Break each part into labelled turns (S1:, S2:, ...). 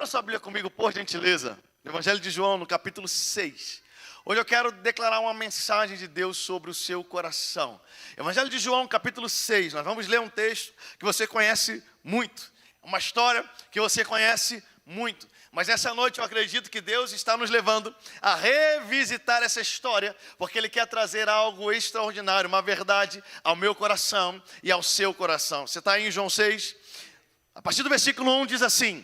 S1: Abra sua Bíblia comigo, por gentileza. Evangelho de João, no capítulo 6. Hoje eu quero declarar uma mensagem de Deus sobre o seu coração. Evangelho de João, capítulo 6. Nós vamos ler um texto que você conhece muito. Uma história que você conhece muito. Mas nessa noite eu acredito que Deus está nos levando a revisitar essa história, porque Ele quer trazer algo extraordinário, uma verdade ao meu coração e ao seu coração. Você está aí em João 6? A partir do versículo 1 diz assim: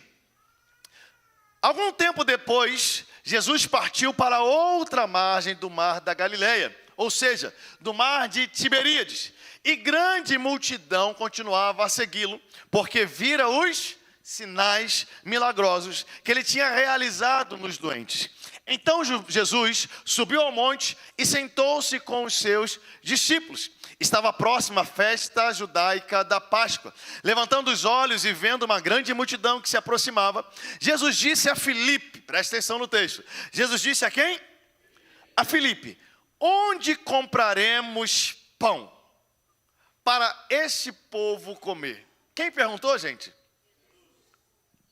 S1: algum tempo depois, Jesus partiu para outra margem do mar da Galileia, ou seja, do mar de Tiberíades. E grande multidão continuava a segui-lo, porque vira os sinais milagrosos que ele tinha realizado nos doentes. Então Jesus subiu ao monte e sentou-se com os seus discípulos. Estava próxima a festa judaica da Páscoa. Levantando os olhos e vendo uma grande multidão que se aproximava, Jesus disse a Filipe, presta atenção no texto. Jesus disse a quem? A Filipe: onde compraremos pão para esse povo comer? Quem perguntou, gente?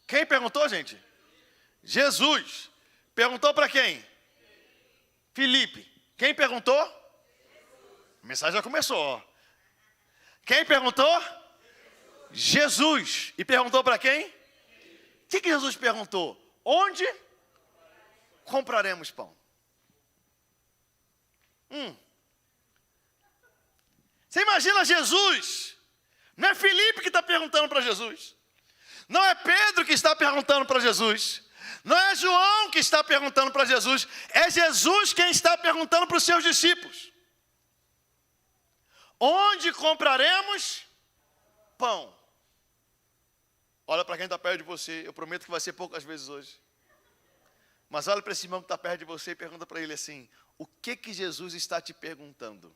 S1: Quem perguntou, gente? Jesus. Perguntou para quem? Filipe. Quem perguntou? A mensagem já começou, ó. Quem perguntou? Jesus. E perguntou para quem? O que Jesus perguntou? Onde compraremos pão? Você imagina Jesus? Não é Filipe que está perguntando para Jesus. Não é Pedro que está perguntando para Jesus. Não é João que está perguntando para Jesus. É Jesus quem está perguntando para os seus discípulos. Onde compraremos pão? Olha para quem está perto de você. Eu prometo que vai ser poucas vezes hoje. Mas olha para esse irmão que está perto de você e pergunta para ele assim: o que Jesus está te perguntando?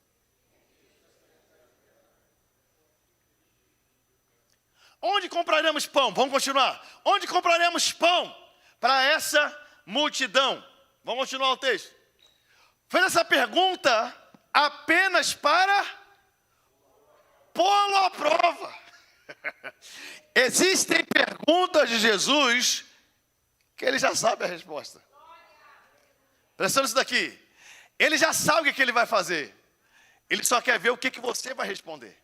S1: Onde compraremos pão? Vamos continuar. Onde compraremos pão para essa multidão? Vamos continuar o texto. Fez essa pergunta apenas para pô-lo à prova. Existem perguntas de Jesus que ele já sabe a resposta. Prestando isso daqui. Ele já sabe o que ele vai fazer. Ele só quer ver o que você vai responder.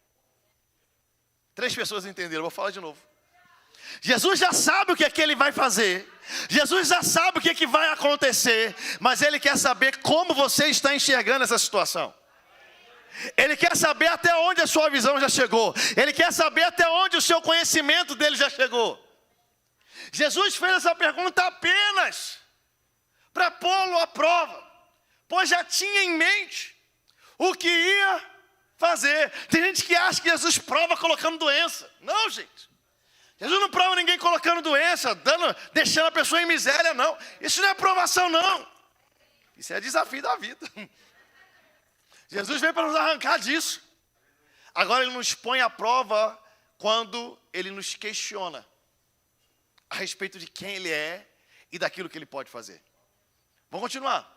S1: 3 pessoas entenderam, vou falar de novo. Jesus já sabe o que ele vai fazer. Jesus já sabe o que vai acontecer. Mas ele quer saber como você está enxergando essa situação. Ele quer saber até onde a sua visão já chegou. Ele quer saber até onde o seu conhecimento dele já chegou. Jesus fez essa pergunta apenas para pô-lo à prova, pois já tinha em mente o que ia fazer. Tem gente que acha que Jesus prova colocando doença. Não, gente. Jesus não prova ninguém colocando doença, deixando a pessoa em miséria, não. Isso não é provação, não. Isso é desafio da vida. Jesus veio para nos arrancar disso. Agora ele nos põe à prova quando ele nos questiona a respeito de quem ele é e daquilo que ele pode fazer. Vamos continuar.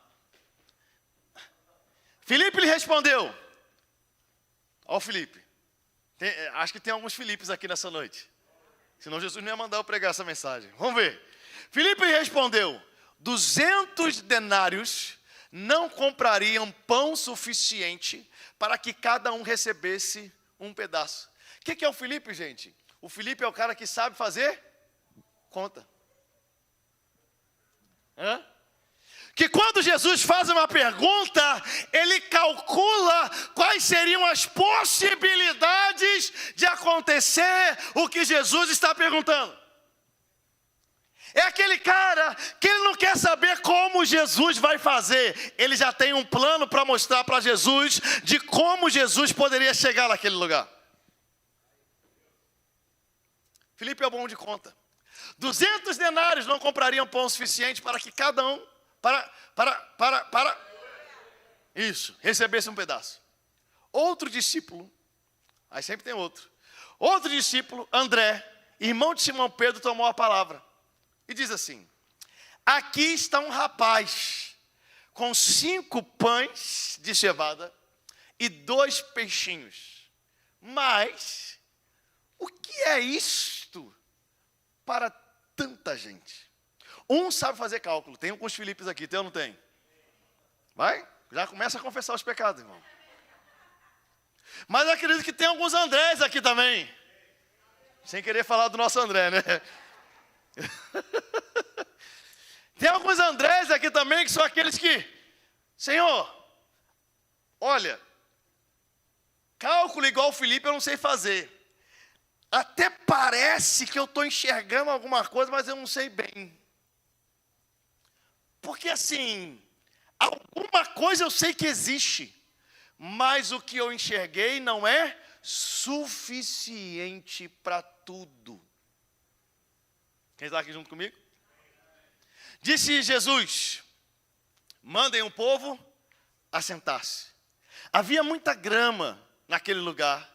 S1: Filipe lhe respondeu. Ó, Filipe. Acho que tem alguns Filipes aqui nessa noite. Senão Jesus não ia mandar eu pregar essa mensagem. Vamos ver. Filipe lhe respondeu: 200 denários não comprariam pão suficiente para que cada um recebesse um pedaço. O que é o Filipe, gente? O Filipe é o cara que sabe fazer conta. Que quando Jesus faz uma pergunta, ele calcula quais seriam as possibilidades de acontecer o que Jesus está perguntando. É aquele cara que ele não quer saber como Jesus vai fazer. Ele já tem um plano para mostrar para Jesus de como Jesus poderia chegar naquele lugar. Filipe é bom de conta. 200 denários não comprariam pão suficiente para que cada um recebesse um pedaço. Outro discípulo, aí sempre tem outro. Outro discípulo, André, irmão de Simão Pedro, tomou a palavra e diz assim: aqui está um rapaz com 5 pães de cevada e 2 peixinhos. Mas o que é isto para tanta gente? Um sabe fazer cálculo. Tem alguns Filipes aqui, tem ou não tem? Vai? Já começa a confessar os pecados, irmão. Mas eu acredito que tem alguns Andrés aqui também. Sem querer falar do nosso André, né? Tem alguns Andrés aqui também que são aqueles que, Senhor, olha, cálculo igual o Felipe eu não sei fazer. Até parece que eu estou enxergando alguma coisa, mas eu não sei bem. Porque assim, alguma coisa eu sei que existe, mas o que eu enxerguei não é suficiente para tudo. Quem está aqui junto comigo? Disse Jesus: mandem o povo assentar-se. Havia muita grama naquele lugar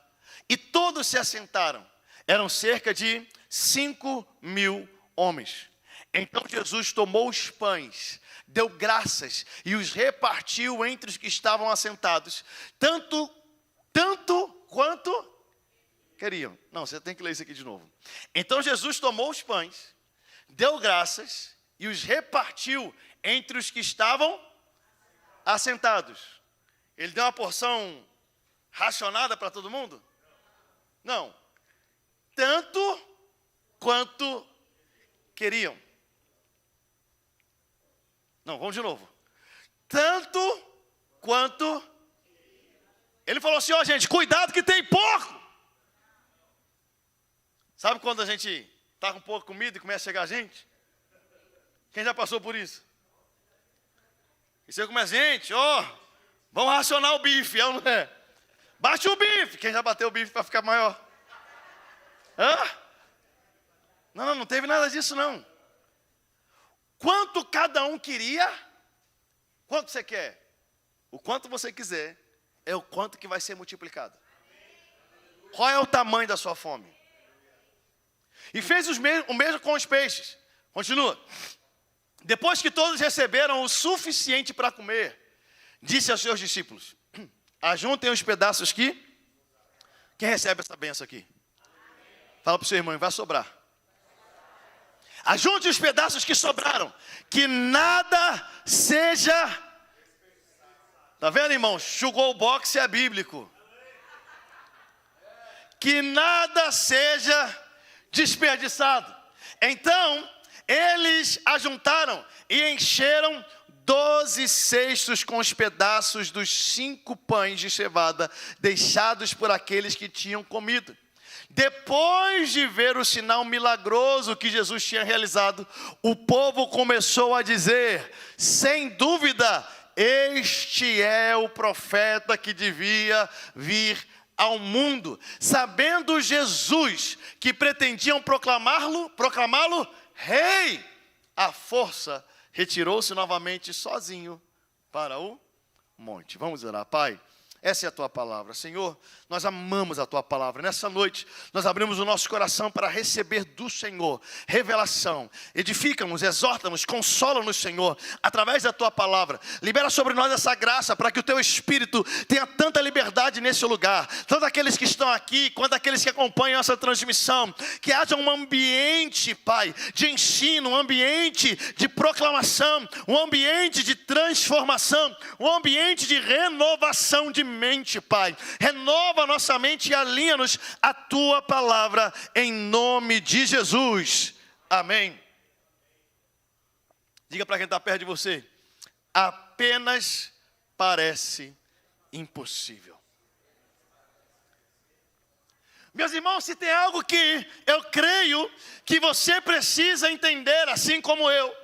S1: e todos se assentaram. Eram cerca de 5.000 homens. Então Jesus tomou os pães, deu graças e os repartiu entre os que estavam assentados, tanto quanto queriam. Não, você tem que ler isso aqui de novo. Então Jesus tomou os pães, deu graças e os repartiu entre os que estavam assentados. Ele deu uma porção racionada para todo mundo? Não. Tanto quanto queriam. Não, vamos de novo. Tanto quanto. Ele falou assim, ó gente, cuidado que tem pouco. Sabe quando a gente está com pouca comida e começa a chegar gente? Quem já passou por isso? E você começa, gente, ó, vamos racionar o bife, é ou não é? Bate o bife. Quem já bateu o bife para ficar maior? Hã? Não teve nada disso não. Quanto cada um queria, quanto você quer? O quanto você quiser, é o quanto que vai ser multiplicado. Qual é o tamanho da sua fome? E fez o mesmo com os peixes. Continua. Depois que todos receberam o suficiente para comer, disse aos seus discípulos: ajuntem os pedaços que... Quem recebe essa benção aqui? Fala para o seu irmão, vai sobrar. Ajunte os pedaços que sobraram, que nada seja... Tá vendo, irmão? Jogou o boxe é bíblico. Que nada seja desperdiçado. Então, eles ajuntaram e encheram 12 cestos com os pedaços dos 5 pães de cevada deixados por aqueles que tinham comido. Depois de ver o sinal milagroso que Jesus tinha realizado, o povo começou a dizer: sem dúvida, este é o profeta que devia vir ao mundo. Sabendo Jesus que pretendiam proclamá-lo rei, à força retirou-se novamente sozinho para o monte. Vamos orar. Pai, essa é a tua palavra. Senhor, nós amamos a tua palavra. Nessa noite, nós abrimos o nosso coração para receber do Senhor revelação. Edifica-nos, exorta-nos, consola-nos, Senhor, através da tua palavra. Libera sobre nós essa graça para que o teu Espírito tenha tanta liberdade nesse lugar. Tanto aqueles que estão aqui, quanto aqueles que acompanham essa transmissão. Que haja um ambiente, Pai, de ensino, um ambiente de proclamação, um ambiente de transformação, um ambiente de renovação de mente, Pai. Renova a nossa mente e alinha-nos a tua palavra em nome de Jesus. Amém. Diga para quem está perto de você: apenas parece impossível. Meus irmãos, se tem algo que eu creio que você precisa entender, assim como eu,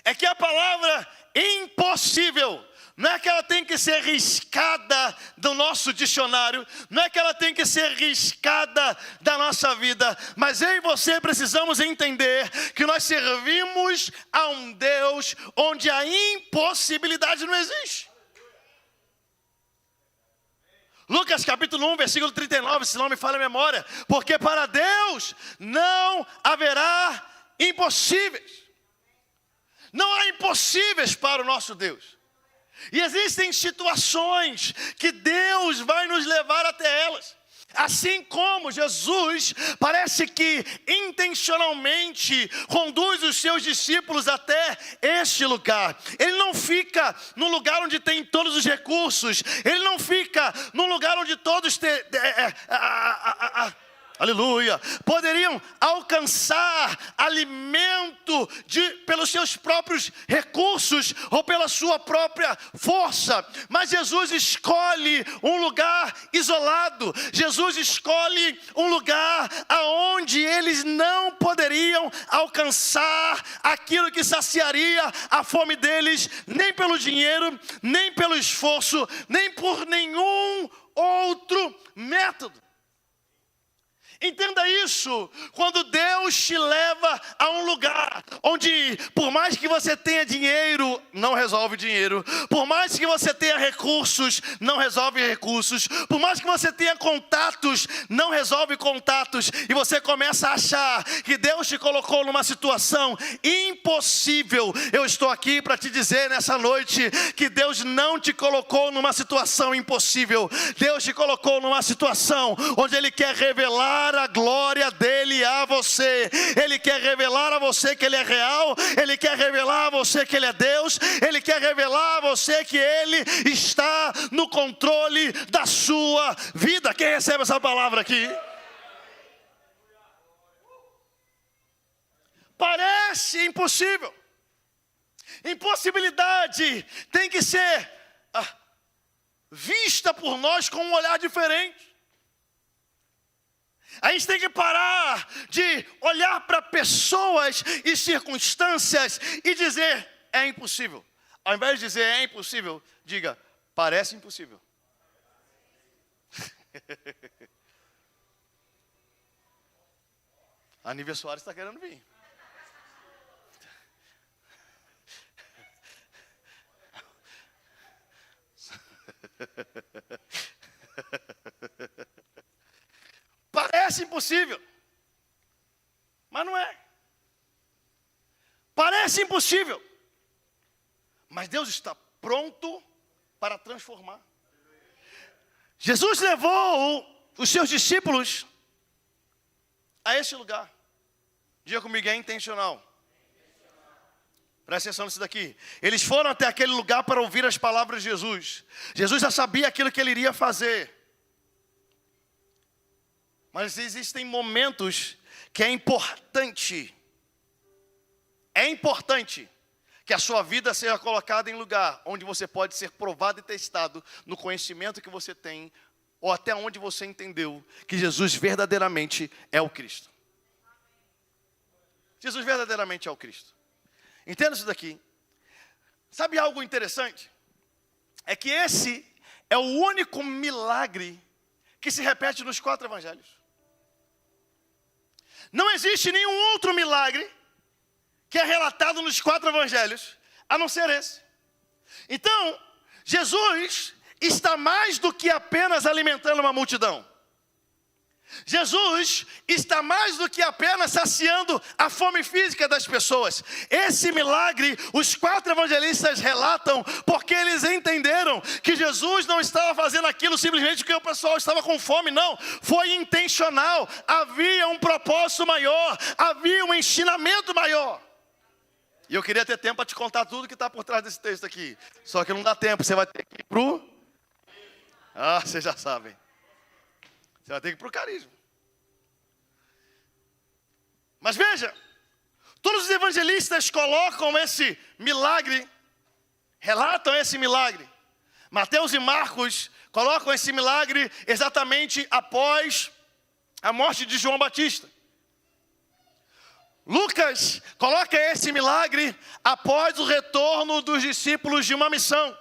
S1: é que a palavra impossível não é que ela tem que ser riscada do nosso dicionário, não é que ela tem que ser riscada da nossa vida, mas eu e você precisamos entender que nós servimos a um Deus onde a impossibilidade não existe. Lucas capítulo 1, versículo 39, se não me falha a memória: porque para Deus não haverá impossíveis. Não há impossíveis para o nosso Deus. E existem situações que Deus vai nos levar até elas. Assim como Jesus parece que intencionalmente conduz os seus discípulos até este lugar. Ele não fica no lugar onde tem todos os recursos. Ele não fica no lugar onde todos aleluia, poderiam alcançar alimento pelos seus próprios recursos ou pela sua própria força. Mas Jesus escolhe um lugar isolado. Jesus escolhe um lugar aonde eles não poderiam alcançar aquilo que saciaria a fome deles, nem pelo dinheiro, nem pelo esforço, nem por nenhum outro método. Entenda isso, quando Deus te leva a um lugar onde, por mais que você tenha dinheiro, não resolve dinheiro. Por mais que você tenha recursos, não resolve recursos. Por mais que você tenha contatos, não resolve contatos. E você começa a achar que Deus te colocou numa situação impossível. Eu estou aqui para te dizer nessa noite que Deus não te colocou numa situação impossível. Deus te colocou numa situação onde Ele quer revelar a glória dele a você. Ele quer revelar a você que ele é real. Ele quer revelar a você que ele é Deus. Ele quer revelar a você que ele está no controle da sua vida. Quem recebe essa palavra aqui? Parece impossível. Impossibilidade tem que ser vista por nós com um olhar diferente. A gente tem que parar de olhar para pessoas e circunstâncias e dizer, é impossível. Ao invés de dizer, é impossível, diga, parece impossível. A Nívia Soares está querendo vir. Parece impossível, mas não é. Parece impossível, mas Deus está pronto para transformar. Jesus levou os seus discípulos a este lugar. Diga comigo, é intencional. Presta atenção nisso daqui. Eles foram até aquele lugar para ouvir as palavras de Jesus. Jesus já sabia aquilo que ele iria fazer. Mas existem momentos que é importante que a sua vida seja colocada em lugar onde você pode ser provado e testado no conhecimento que você tem, ou até onde você entendeu que Jesus verdadeiramente é o Cristo. Jesus verdadeiramente é o Cristo. Entenda isso daqui. Sabe algo interessante? É que esse é o único milagre que se repete nos 4 evangelhos. Não existe nenhum outro milagre que é relatado nos 4 evangelhos, a não ser esse. Então, Jesus está mais do que apenas alimentando uma multidão. Jesus está mais do que apenas saciando a fome física das pessoas. Esse milagre, os 4 evangelistas relatam porque eles entenderam que Jesus não estava fazendo aquilo simplesmente porque o pessoal estava com fome, não. Foi intencional, havia um propósito maior, havia um ensinamento maior. E eu queria ter tempo para te contar tudo que está por trás desse texto aqui. Só que não dá tempo, você vai ter que ir pro... vocês já sabem. Você vai ter que ir para o carisma. Mas veja, todos os evangelistas colocam esse milagre, relatam esse milagre. Mateus e Marcos colocam esse milagre exatamente após a morte de João Batista. Lucas coloca esse milagre após o retorno dos discípulos de uma missão.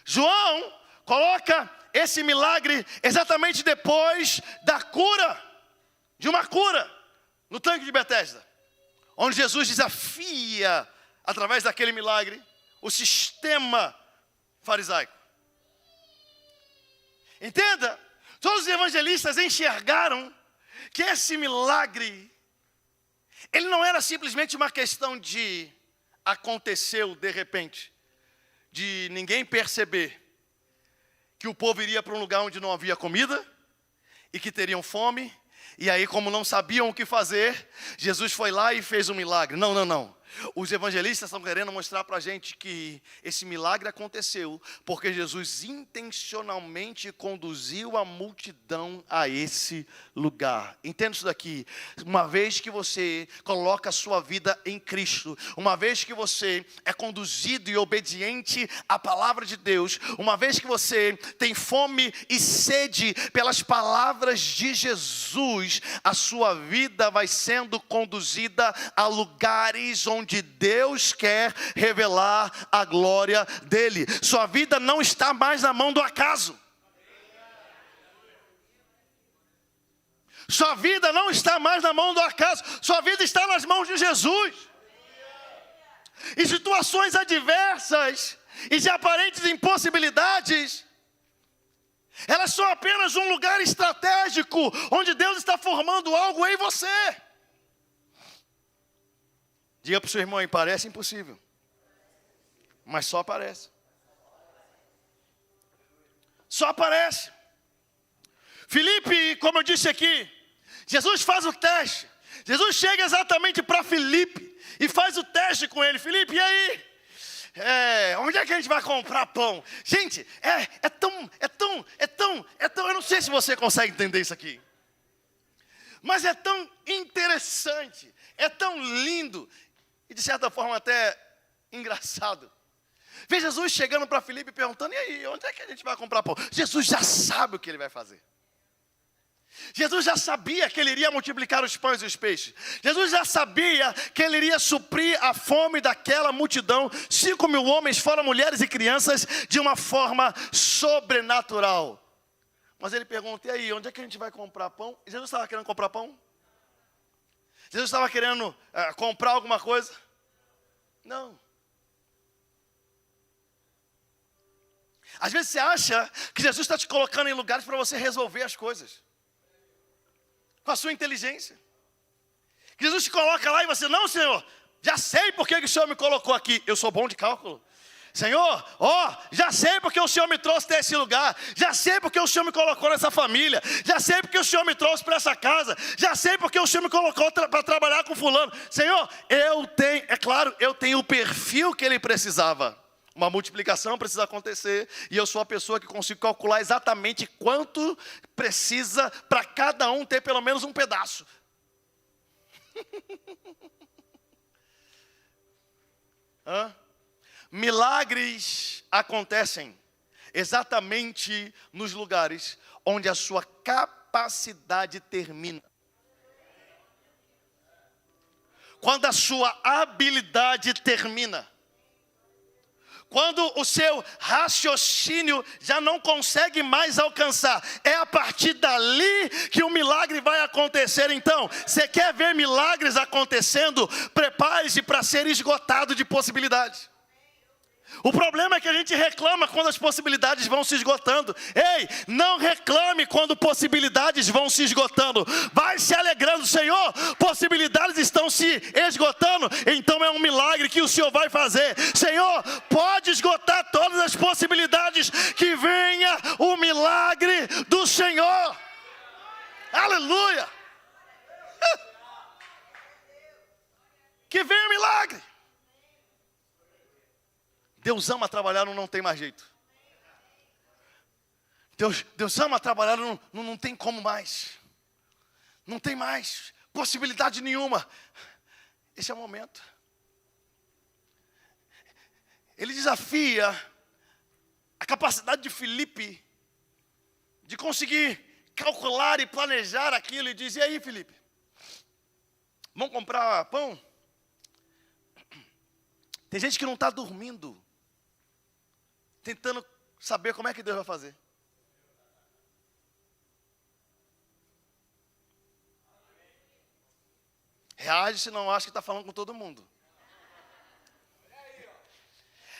S1: João coloca esse milagre exatamente depois da cura, de uma cura, no tanque de Betesda, onde Jesus desafia, através daquele milagre, o sistema farisaico. Entenda, todos os evangelistas enxergaram que esse milagre, ele não era simplesmente uma questão de aconteceu de repente, de ninguém perceber que o povo iria para um lugar onde não havia comida e que teriam fome. E aí, como não sabiam o que fazer, Jesus foi lá e fez um milagre. Não, não, não. Os evangelistas estão querendo mostrar para a gente que esse milagre aconteceu porque Jesus intencionalmente conduziu a multidão a esse lugar. Entenda isso daqui. Uma vez que você coloca a sua vida em Cristo, uma vez que você é conduzido e obediente à palavra de Deus, uma vez que você tem fome e sede pelas palavras de Jesus, a sua vida vai sendo conduzida a lugares onde Deus quer revelar a glória dele. Sua vida não está mais na mão do acaso. Sua vida não está mais na mão do acaso. Sua vida está nas mãos de Jesus. Em situações adversas e de aparentes impossibilidades, elas são apenas um lugar estratégico onde Deus está formando algo em você. Diga para o seu irmão aí, parece impossível, mas só aparece. Só aparece. Filipe, como eu disse aqui, Jesus faz o teste. Jesus chega exatamente para Filipe e faz o teste com ele. Filipe, e aí? Onde é que a gente vai comprar pão? Gente, é tão, eu não sei se você consegue entender isso aqui. Mas é tão interessante, é tão lindo. E de certa forma até engraçado. Vê Jesus chegando para Filipe e perguntando, e aí, onde é que a gente vai comprar pão? Jesus já sabe o que ele vai fazer. Jesus já sabia que ele iria multiplicar os pães e os peixes. Jesus já sabia que ele iria suprir a fome daquela multidão, 5.000 homens, fora mulheres e crianças, de uma forma sobrenatural. Mas ele pergunta, e aí, onde é que a gente vai comprar pão? E Jesus estava querendo comprar pão? Jesus estava querendo comprar alguma coisa? Não. Às vezes você acha que Jesus está te colocando em lugares para você resolver as coisas. Com a sua inteligência. Que Jesus te coloca lá e você, não, Senhor, já sei por que o Senhor me colocou aqui. Eu sou bom de cálculo. Senhor, já sei porque o Senhor me trouxe até esse lugar. Já sei porque o Senhor me colocou nessa família. Já sei porque o Senhor me trouxe para essa casa. Já sei porque o Senhor me colocou para trabalhar com fulano. Senhor, eu tenho o perfil que ele precisava. Uma multiplicação precisa acontecer. E eu sou a pessoa que consigo calcular exatamente quanto precisa para cada um ter pelo menos um pedaço. Milagres acontecem exatamente nos lugares onde a sua capacidade termina. Quando a sua habilidade termina. Quando o seu raciocínio já não consegue mais alcançar. É a partir dali que o milagre vai acontecer. Então, você quer ver milagres acontecendo? Prepare-se para ser esgotado de possibilidades. O problema é que a gente reclama quando as possibilidades vão se esgotando. Ei, não reclame quando possibilidades vão se esgotando. Vai se alegrando, Senhor, possibilidades estão se esgotando, então é um milagre que o Senhor vai fazer. Senhor, pode esgotar todas as possibilidades, que venha o milagre do Senhor. Aleluia. Que venha o milagre. Deus ama trabalhar, não tem mais jeito. Deus ama trabalhar, não tem como mais. Não tem mais possibilidade nenhuma. Esse é o momento. Ele desafia a capacidade de Filipe de conseguir calcular e planejar aquilo. E diz, e aí, Filipe? Vamos comprar pão? Tem gente que não está dormindo, tentando saber como é que Deus vai fazer. Reage se não acha que está falando com todo mundo.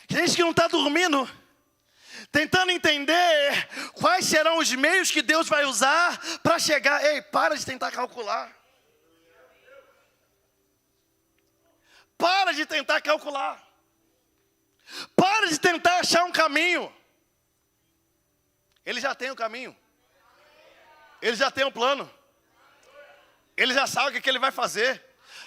S1: Tem gente que não está dormindo, tentando entender quais serão os meios que Deus vai usar para chegar. Ei, para de tentar calcular. Para de tentar calcular. Para de tentar achar um caminho. Ele já tem o caminho. Ele já tem um plano. Ele já sabe o que ele vai fazer.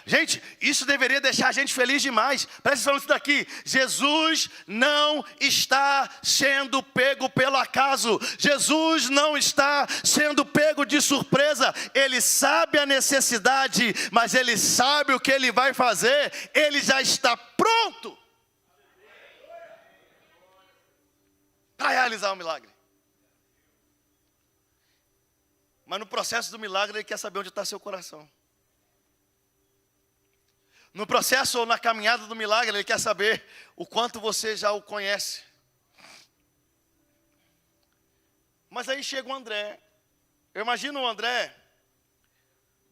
S1: Gente, isso deveria deixar a gente feliz demais. Presta atenção nisso daqui. Jesus não está sendo pego pelo acaso. Jesus não está sendo pego de surpresa. Ele sabe a necessidade, mas ele sabe o que ele vai fazer. Ele já está pronto para realizar o milagre. Mas no processo do milagre, ele quer saber onde está seu coração. No processo ou na caminhada do milagre, ele quer saber o quanto você já o conhece. Mas aí chega o André. Eu imagino o André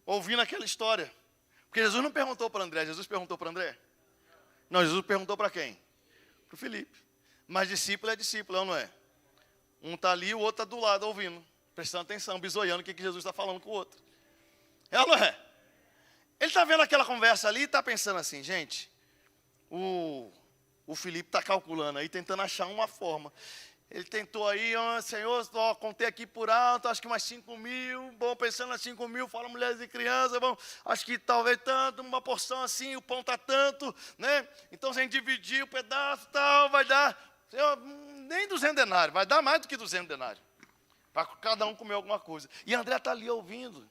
S1: ouvindo aquela história. Porque Jesus não perguntou para André, Jesus perguntou para André? Não, Jesus perguntou para quem? Para o Felipe. Mas discípulo é discípulo, não é? Um está ali, o outro está do lado ouvindo. Prestando atenção, bisoiando o que Jesus está falando com o outro. É ou não é? Ele está vendo aquela conversa ali e está pensando assim, gente, o Felipe está calculando aí, tentando achar uma forma. Ele tentou aí, Senhor, contei aqui por alto, acho que umas 5 mil, bom, pensando nas 5 mil, fala mulheres e crianças, bom, acho que talvez tanto, uma porção assim, o pão está tanto, né? Então, se a gente dividir o pedaço tal, vai dar, Senhor, nem 200 denários, vai dar mais do que 200 denários, para cada um comer alguma coisa. E o André está ali ouvindo,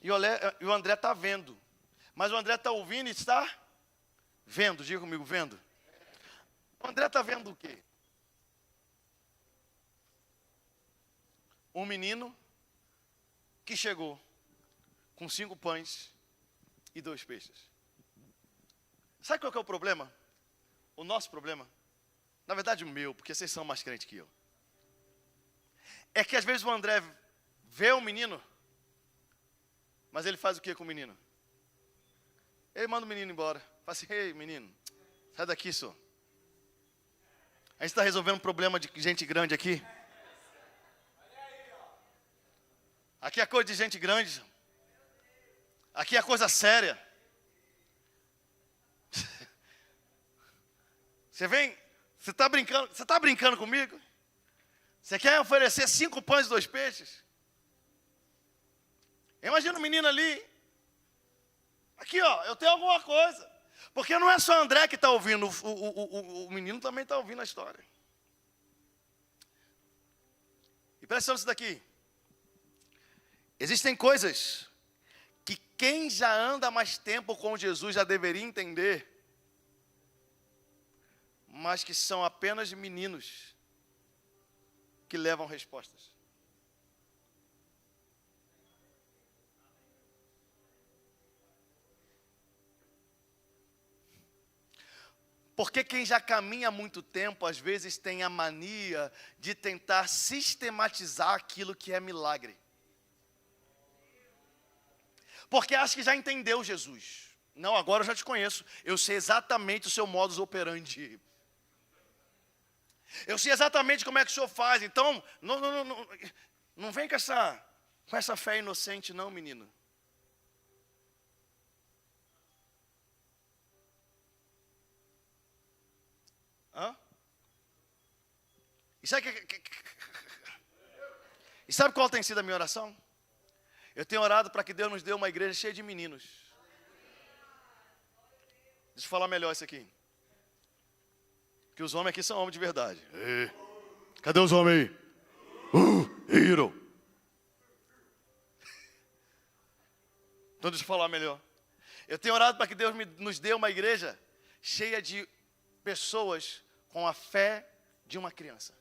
S1: e o André está vendo. Mas o André está ouvindo e está vendo, diga comigo, vendo. O André está vendo o quê? Um menino que chegou com 5 pães e 2 peixes. Sabe qual que é o problema? O nosso problema? Na verdade o meu, porque vocês são mais crentes que eu. É que às vezes o André vê o menino, mas ele faz o que com o menino? Ele manda o menino embora. Fala assim, ei menino, sai daqui, senhor. A gente está resolvendo um problema de gente grande aqui. Aqui é coisa de gente grande. Aqui é coisa séria. Você vem, você está brincando comigo? Você quer oferecer 5 pães e 2 peixes? Imagina o menino ali. Aqui, ó, eu tenho alguma coisa. Porque não é só André que está ouvindo, o menino também está ouvindo a história. E presta atenção nisso daqui. Existem coisas que quem já anda mais tempo com Jesus já deveria entender, mas que são apenas meninos que levam respostas. Porque quem já caminha há muito tempo, às vezes tem a mania de tentar sistematizar aquilo que é milagre. Porque acha que já entendeu Jesus. Não, agora eu já te conheço. Eu sei exatamente o seu modus operandi. Eu sei exatamente como é que o senhor faz. Então, não vem com essa fé inocente não, menino. Hã? E sabe qual tem sido a minha oração? Eu tenho orado para que Deus nos dê uma igreja cheia de meninos. Deixa eu falar melhor isso aqui. Que os homens aqui são homens de verdade. Ei, cadê os homens aí? Hero. Então deixa eu falar melhor. Eu tenho orado para que Deus nos dê uma igreja cheia de pessoas com a fé de uma criança.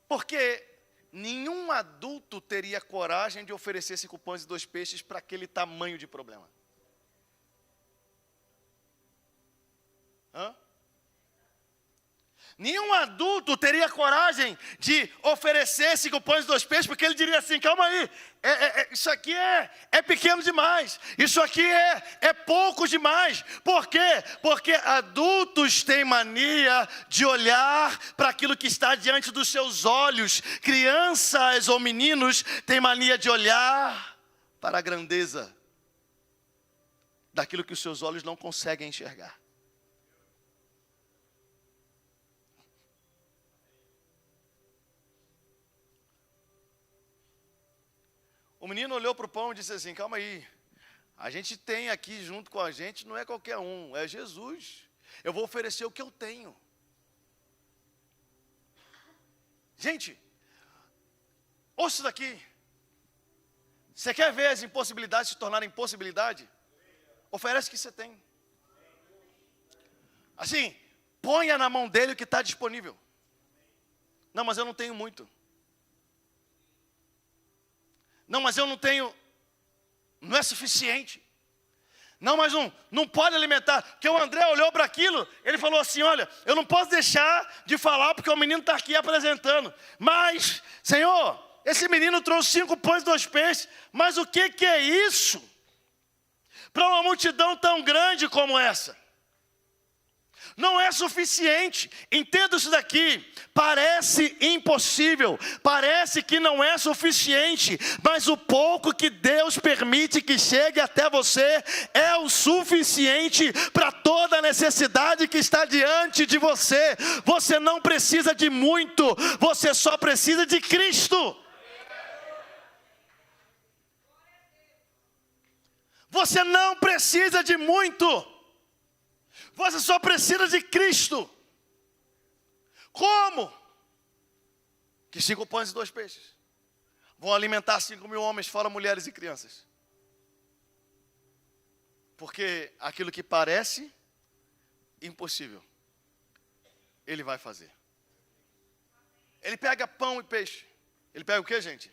S1: Porque nenhum adulto teria coragem de oferecer 5 pães e 2 peixes para aquele tamanho de problema. Hã? Nenhum adulto teria coragem de oferecer 5 pães e 2 peixes, porque ele diria assim, calma aí, isso aqui é pequeno demais, isso aqui é pouco demais. Por quê? Porque adultos têm mania de olhar para aquilo que está diante dos seus olhos. Crianças ou meninos têm mania de olhar para a grandeza daquilo que os seus olhos não conseguem enxergar. O menino olhou para o pão e disse assim, calma aí, a gente tem aqui junto com a gente, não é qualquer um, é Jesus. Eu vou oferecer o que eu tenho. Gente, ouça isso daqui. Você quer ver as impossibilidades se tornarem possibilidade? Oferece o que você tem. Assim, ponha na mão dele o que está disponível. Não, mas eu não tenho muito. Não, mas eu não tenho, não é suficiente. Não, mas não pode alimentar. Porque o André olhou para aquilo, ele falou assim, olha, eu não posso deixar de falar porque o menino está aqui apresentando. Mas, Senhor, esse menino trouxe 5 pães e 2 peixes. Mas o que é isso? Para uma multidão tão grande como essa. Não é suficiente. Entenda isso daqui. Parece impossível. Parece que não é suficiente. Mas o pouco que Deus permite que chegue até você é o suficiente para toda a necessidade que está diante de você. Você não precisa de muito. Você só precisa de Cristo. Você não precisa de muito. Você só precisa de Cristo. Como? Que 5 pães e 2 peixes vão alimentar 5.000 homens, fora mulheres e crianças. Porque aquilo que parece impossível, Ele vai fazer. Ele pega pão e peixe. Ele pega o que, gente?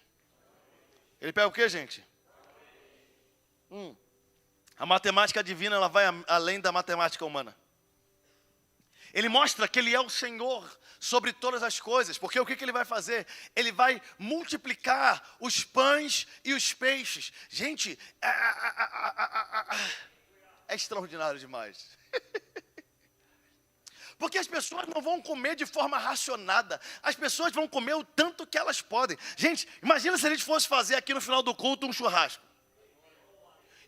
S1: Ele pega o que, gente? A matemática divina, ela vai além da matemática humana. Ele mostra que Ele é o Senhor sobre todas as coisas. Porque o que Ele vai fazer? Ele vai multiplicar os pães e os peixes. Gente, é extraordinário demais. Porque as pessoas não vão comer de forma racionada. As pessoas vão comer o tanto que elas podem. Gente, imagina se a gente fosse fazer aqui no final do culto um churrasco.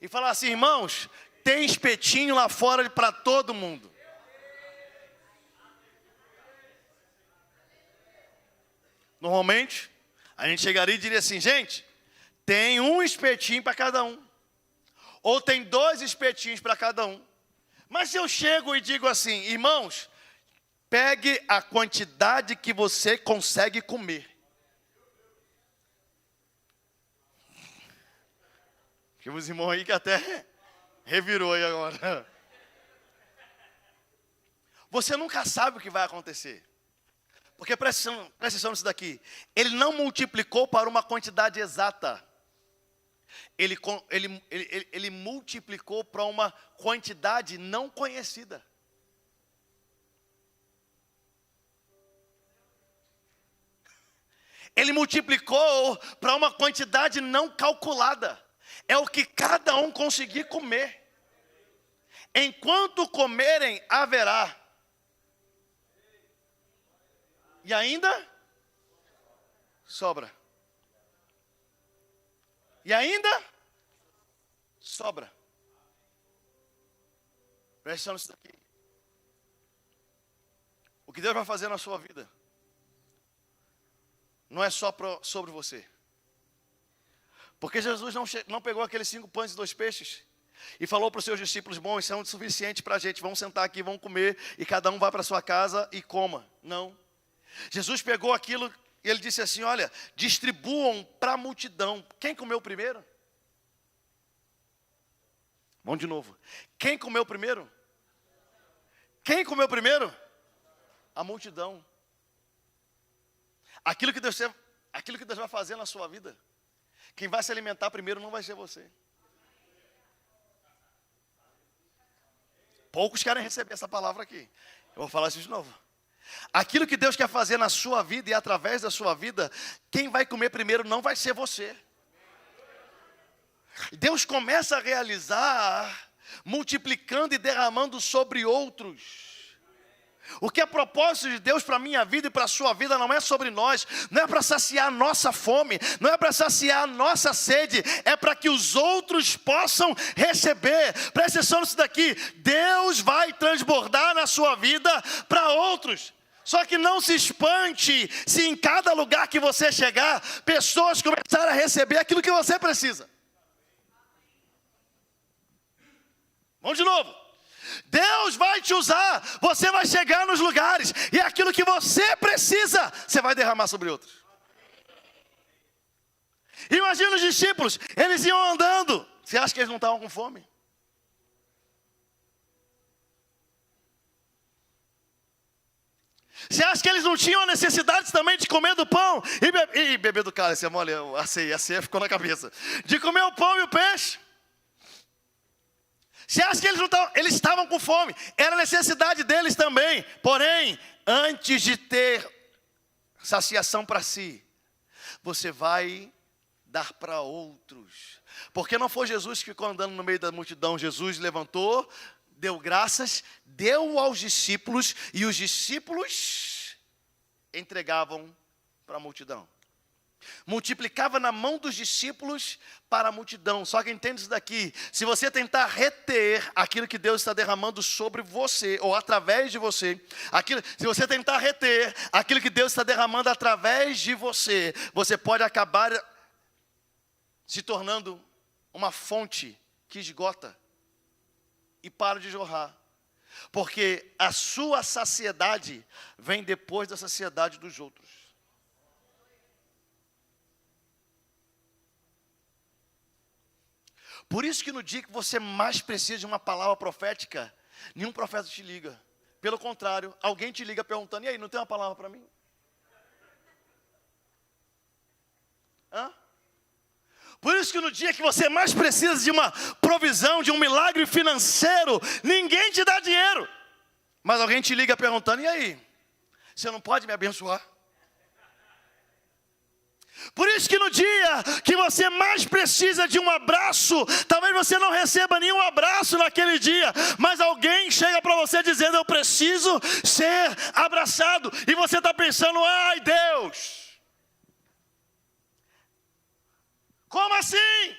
S1: E falar assim, irmãos, tem espetinho lá fora para todo mundo. Normalmente, a gente chegaria e diria assim, gente, tem um espetinho para cada um. Ou tem 2 espetinhos para cada um. Mas se eu chego e digo assim, irmãos, pegue a quantidade que você consegue comer. Tem uns irmãos aí que até revirou aí agora. Você nunca sabe o que vai acontecer. Porque presta atenção nisso daqui. Ele não multiplicou para uma quantidade exata. Ele multiplicou para uma quantidade não conhecida. Ele multiplicou para uma quantidade não calculada. É o que cada um conseguir comer. Enquanto comerem, haverá. E ainda sobra. E ainda sobra. Presta atenção nisso daqui. O que Deus vai fazer na sua vida não é só sobre você. Porque Jesus não pegou aqueles 5 pães e 2 peixes e falou para os seus discípulos, bom, isso é o suficiente para a gente, vamos sentar aqui, vamos comer, e cada um vai para a sua casa e coma. Não. Jesus pegou aquilo e Ele disse assim, olha, distribuam para a multidão. Quem comeu primeiro? Vamos de novo. Quem comeu primeiro? Quem comeu primeiro? A multidão. Aquilo que Deus vai fazer na sua vida, quem vai se alimentar primeiro não vai ser você. Poucos querem receber essa palavra aqui. Eu vou falar isso de novo. Aquilo que Deus quer fazer na sua vida e através da sua vida, quem vai comer primeiro não vai ser você. Deus começa a realizar, multiplicando e derramando sobre outros. O que é propósito de Deus para a minha vida e para a sua vida não é sobre nós, não é para saciar a nossa fome, não é para saciar a nossa sede, é para que os outros possam receber. Presta atenção nisso daqui, Deus vai transbordar na sua vida para outros. Só que não se espante se em cada lugar que você chegar, pessoas começarem a receber aquilo que você precisa. Vamos de novo. Deus vai te usar, você vai chegar nos lugares, e aquilo que você precisa, você vai derramar sobre outros. Imagina os discípulos, eles iam andando. Você acha que eles não estavam com fome? Você acha que eles não tinham a necessidade também de comer do pão e beber do cálice? Olha, a ceia ficou na cabeça. De comer o pão e o peixe. Você acha que eles estavam com fome? Era necessidade deles também. Porém, antes de ter saciação para si, você vai dar para outros. Porque não foi Jesus que ficou andando no meio da multidão. Jesus levantou, deu graças, deu aos discípulos, e os discípulos entregavam para a multidão. Multiplicava na mão dos discípulos para a multidão. Só que entende isso daqui: se você tentar reter aquilo que Deus está derramando sobre você, ou através de você, se você tentar reter aquilo que Deus está derramando através de você, você pode acabar se tornando uma fonte que esgota e para de jorrar. Porque a sua saciedade vem depois da saciedade dos outros. Por isso que no dia que você mais precisa de uma palavra profética, nenhum profeta te liga. Pelo contrário, alguém te liga perguntando: e aí, não tem uma palavra para mim? Hã? Por isso que no dia que você mais precisa de uma provisão, de um milagre financeiro, ninguém te dá dinheiro. Mas alguém te liga perguntando: e aí, você não pode me abençoar? Por isso que no dia que você mais precisa de um abraço, talvez você não receba nenhum abraço naquele dia, mas alguém chega para você dizendo: eu preciso ser abraçado. E você está pensando: ai Deus, como assim?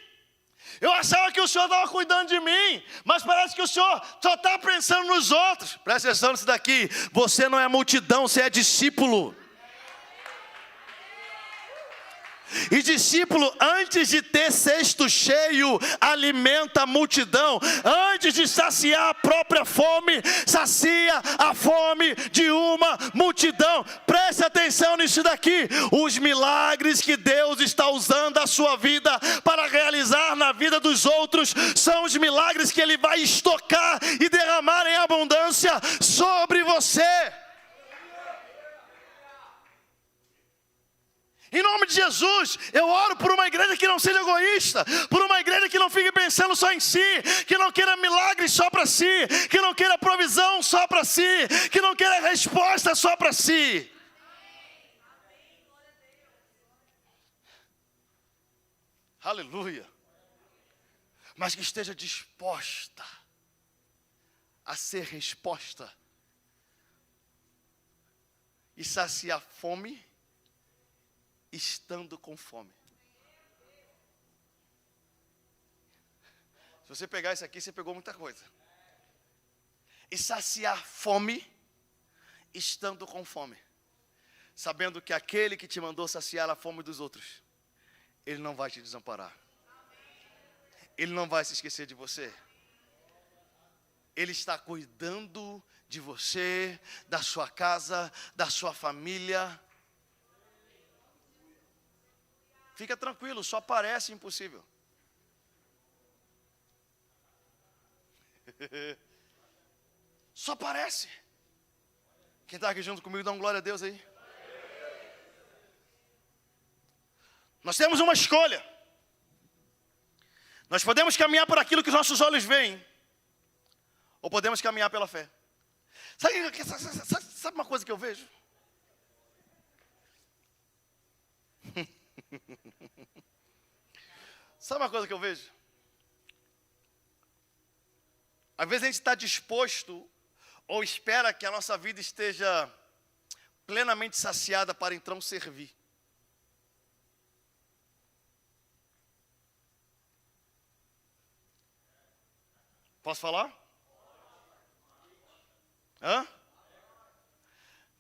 S1: Eu achava que o Senhor estava cuidando de mim, mas parece que o Senhor só está pensando nos outros. Presta atenção nisso daqui: você não é multidão, você é discípulo. E discípulo, antes de ter cesto cheio, alimenta a multidão. Antes de saciar a própria fome, sacia a fome de uma multidão. Preste atenção nisso daqui: os milagres que Deus está usando a sua vida para realizar na vida dos outros, são os milagres que Ele vai estocar e derramar em abundância sobre você. Em nome de Jesus, eu oro por uma igreja que não seja egoísta, por uma igreja que não fique pensando só em si, que não queira milagres só para si, que não queira provisão só para si, que não queira resposta só para si. Aleluia. Mas que esteja disposta a ser resposta e saciar fome, estando com fome. Se você pegar isso aqui, você pegou muita coisa. E saciar fome, estando com fome. Sabendo que aquele que te mandou saciar a fome dos outros, Ele não vai te desamparar. Ele não vai se esquecer de você. Ele está cuidando de você, da sua casa, da sua família. Fica tranquilo, só parece impossível. Só parece. Quem está aqui junto comigo, dá um glória a Deus aí. Nós temos uma escolha. Nós podemos caminhar por aquilo que os nossos olhos veem, ou podemos caminhar pela fé. Sabe uma coisa que eu vejo? Sabe uma coisa que eu vejo? Às vezes a gente está disposto, ou espera que a nossa vida esteja plenamente saciada para então servir. Posso falar? Hã?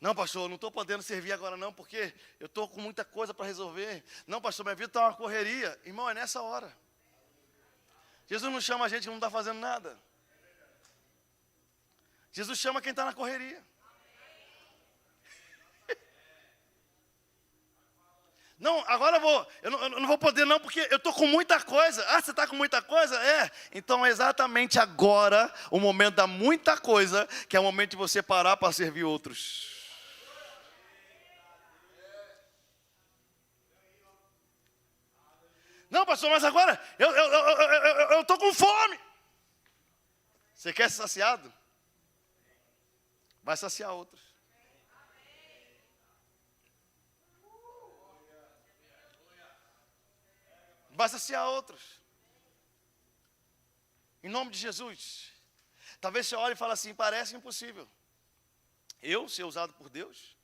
S1: Não, pastor, eu não estou podendo servir agora não, porque eu estou com muita coisa para resolver. Não, pastor, minha vida está uma correria. Irmão, é nessa hora. Jesus não chama a gente que não está fazendo nada. Jesus chama quem está na correria. Não, agora eu não vou poder não, porque eu estou com muita coisa. Ah, você está com muita coisa? É. Então é exatamente agora o momento da muita coisa, que é o momento de você parar para servir outros. Não, pastor, mas agora eu estou com fome. Você quer ser saciado? Vai saciar outros. Vai saciar outros. Em nome de Jesus. Talvez você olhe e fale assim, parece impossível. Eu ser usado por Deus?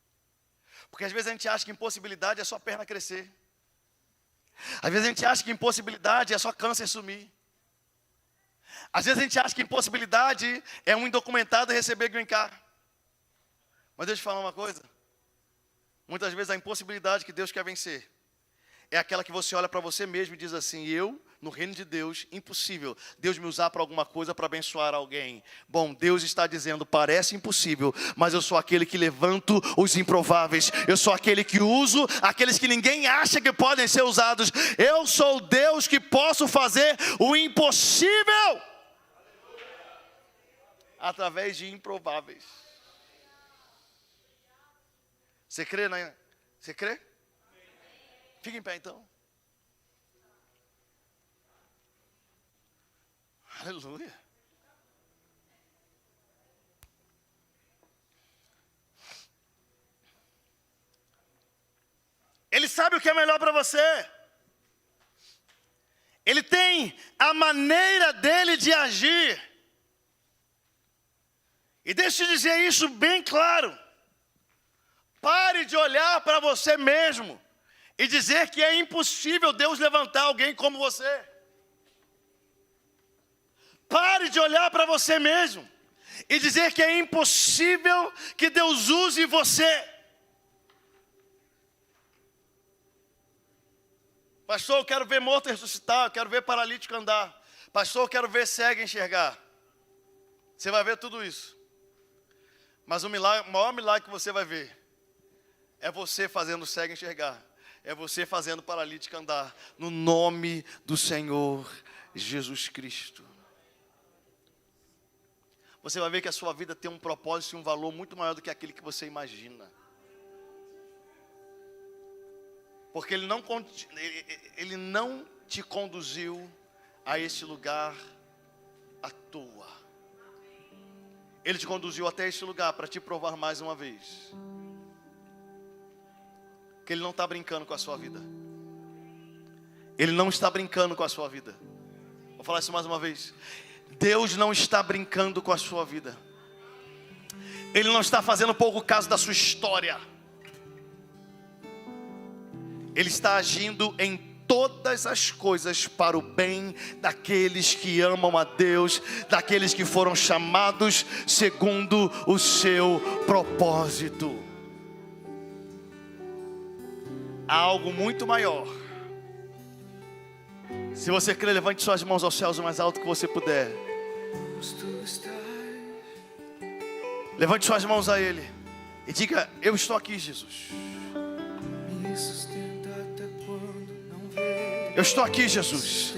S1: Porque às vezes a gente acha que impossibilidade é só perna crescer. Às vezes a gente acha que impossibilidade é só câncer sumir. Às vezes a gente acha que impossibilidade é um indocumentado receber green card. Mas deixa eu te falar uma coisa. Muitas vezes a impossibilidade que Deus quer vencer é aquela que você olha para você mesmo e diz assim, eu, no reino de Deus, impossível Deus me usar para alguma coisa para abençoar alguém. Bom, Deus está dizendo, parece impossível, mas eu sou aquele que levanto os improváveis. Eu sou aquele que uso aqueles que ninguém acha que podem ser usados. Eu sou o Deus que posso fazer o impossível através de improváveis. Você crê, né? Você crê? Fica em pé então. Aleluia. Ele sabe o que é melhor para você. Ele tem a maneira dele de agir. E deixa eu dizer isso bem claro. Pare de olhar para você mesmo e dizer que é impossível Deus levantar alguém como você. Pare de olhar para você mesmo e dizer que é impossível que Deus use você. Pastor, eu quero ver morto ressuscitar, eu quero ver paralítico andar. Pastor, eu quero ver cego enxergar. Você vai ver tudo isso. Mas o maior milagre que você vai ver é você fazendo o cego enxergar. É você fazendo o paralítico andar. No nome do Senhor Jesus Cristo. Você vai ver que a sua vida tem um propósito e um valor muito maior do que aquele que você imagina. Porque Ele não te conduziu a esse lugar à toa. Ele te conduziu até esse lugar para te provar mais uma vez que Ele não está brincando com a sua vida. Ele não está brincando com a sua vida. Vou falar isso mais uma vez. Deus não está brincando com a sua vida. Ele não está fazendo pouco caso da sua história. Ele está agindo em todas as coisas para o bem daqueles que amam a Deus, daqueles que foram chamados segundo o seu propósito. Há algo muito maior. Se você crê, levante suas mãos aos céus o mais alto que você puder. Levante suas mãos a Ele e diga, eu estou aqui, Jesus. Eu estou aqui, Jesus.